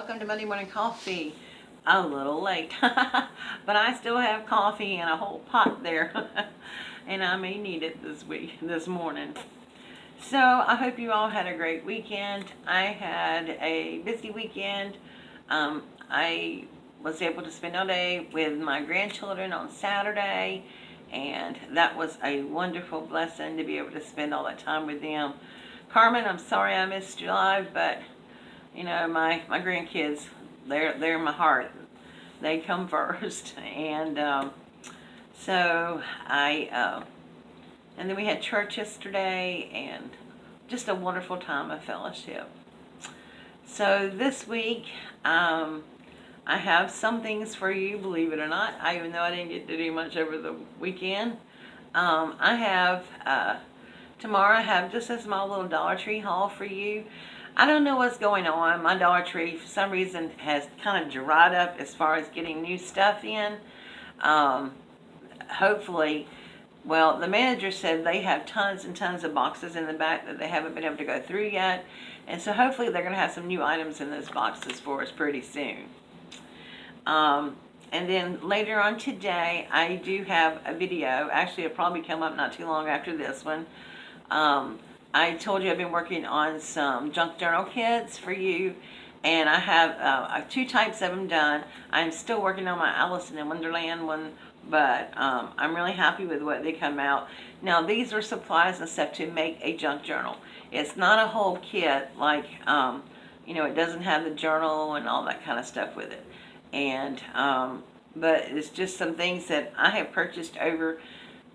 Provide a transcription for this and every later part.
welcome to Monday Morning Coffee. A little late, but I still have coffee and a whole pot there, and I may need it this morning. So I hope you all had a great weekend. I had a busy weekend. I was able to spend all day with my grandchildren on Saturday, and that was a wonderful blessing to be able to spend all that time with them. Carmen, I'm sorry I missed you live, but you know, my grandkids, they're my heart. They come first. And so and then we had church yesterday, and just a wonderful time of fellowship. So this week, I have some things for you, believe it or not, even though I didn't get to do much over the weekend. Tomorrow I have just a small little Dollar Tree haul for you. I don't know what's going on. My Dollar Tree, for some reason, has kind of dried up as far as getting new stuff in. Hopefully, well, the manager said they have tons and tons of boxes in the back that they haven't been able to go through yet. And so hopefully they're going to have some new items in those boxes for us pretty soon. And then later on today, I do have a video. Actually, it'll probably come up not too long after this one. I told you I've been working on some junk journal kits for you, and I have 2 types of them done. I'm still working on my Alice in Wonderland one, but I'm really happy with what they come out. Now, these are supplies and stuff to make a junk journal. It's not a whole kit, like, it doesn't have the journal and all that kind of stuff with it. And, but it's just some things that I have purchased over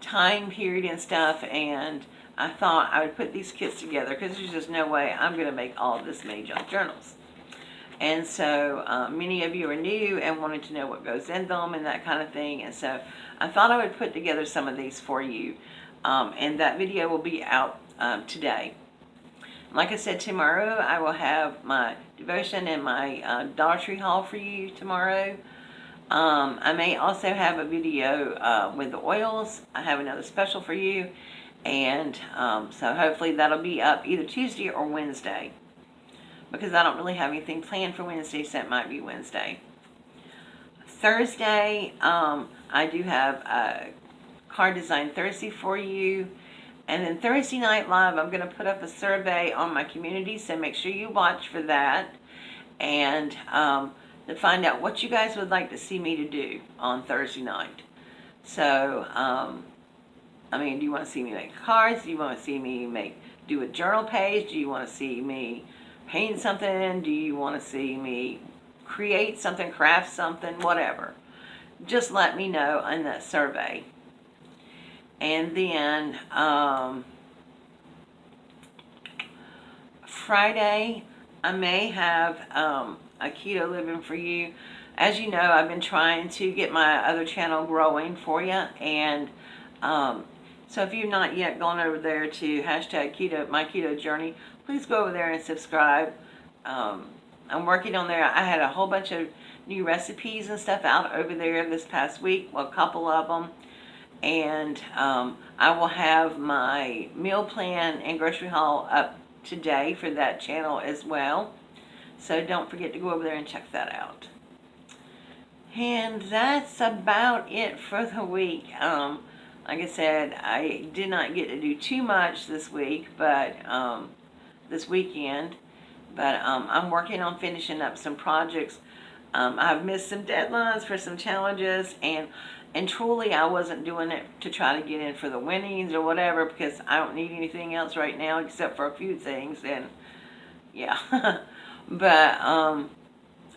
time period and stuff, and I thought I would put these kits together because there's just no way I'm going to make all this many junk journals. And so many of you are new and wanted to know what goes in them and that kind of thing. And so I thought I would put together some of these for you. And that video will be out today. Like I said, tomorrow I will have my devotion and my Dollar Tree haul for you tomorrow. I may also have a video with the oils. I have another special for you. And so hopefully that'll be up either Tuesday or Wednesday, because I don't really have anything planned for Wednesday, so it might be Wednesday. Thursday, I do have a card design Thursday for you. And then Thursday Night Live, I'm going to put up a survey on my community, so make sure you watch for that. And to find out what you guys would like to see me to do on Thursday night. So, do you want to see me make cards? Do you want to see me do a journal page? Do you want to see me paint something? Do you want to see me create something, craft something, whatever? Just let me know in that survey. And then Friday, I may have a keto living for you. As you know, I've been trying to get my other channel growing for you, and so if you've not yet gone over there to #keto, my keto journey, please go over there and subscribe. I'm working on there. I had a whole bunch of new recipes and stuff out over there this past week, well, a couple of them. And I will have my meal plan and grocery haul up today for that channel as well. So don't forget to go over there and check that out. And that's about it for the week. Like I said, I did not get to do too much this week, but this weekend. But I'm working on finishing up some projects. I've missed some deadlines for some challenges, and truly I wasn't doing it to try to get in for the winnings or whatever, because I don't need anything else right now except for a few things. And yeah, but I'm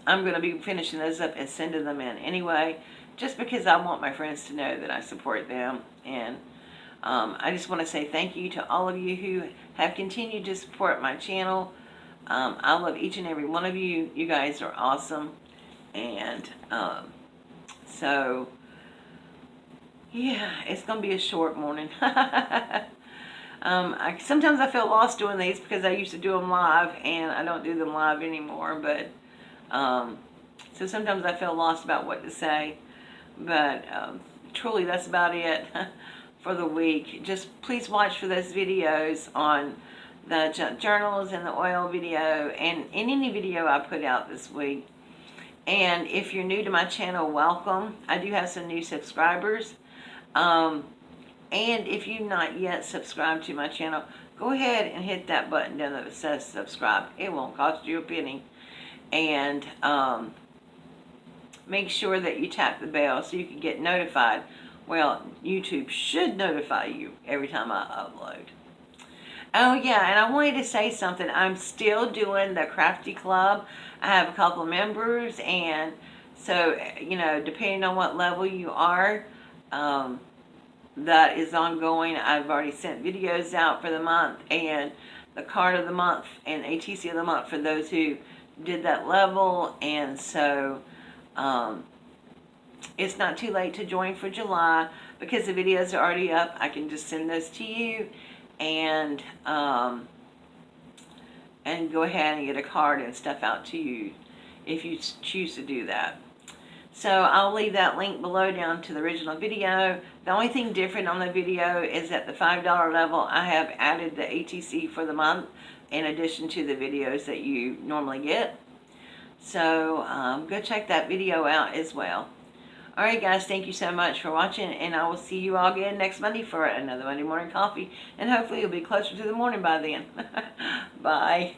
going to be finishing those up and sending them in anyway, just because I want my friends to know that I support them. And I just want to say thank you to all of you who have continued to support my channel. I love each and every one of you. You guys are awesome. And so, yeah, it's going to be a short morning. Sometimes I feel lost doing these because I used to do them live, and I don't do them live anymore. But so sometimes I feel lost about what to say. But truly, that's about it for the week. Just please watch for those videos on the junk journals and the oil video, and in any video I put out this week. And if you're new to my channel, welcome. I do have some new subscribers. And if you've not yet subscribed to my channel, go ahead and hit that button down there that says subscribe. It won't cost you a penny. And make sure that you tap the bell so you can get notified. Well, YouTube should notify you every time I upload. Oh yeah, and I wanted to say something. I'm still doing the Crafty Club. I have a couple of members, and so, you know, depending on what level you are, that is ongoing. I've already sent videos out for the month, and the card of the month, and ATC of the month for those who did that level, and so it's not too late to join for July because the videos are already up. I can just send those to you, and go ahead and get a card and stuff out to you if you choose to do that. So I'll leave that link below down to the original video. The only thing different on the video is at the $5 level, I have added the ATC for the month in addition to the videos that you normally get. So go check that video out as well. Alright guys, thank you so much for watching, and I will see you all again next Monday for another Monday morning coffee, and hopefully you'll be closer to the morning by then. Bye.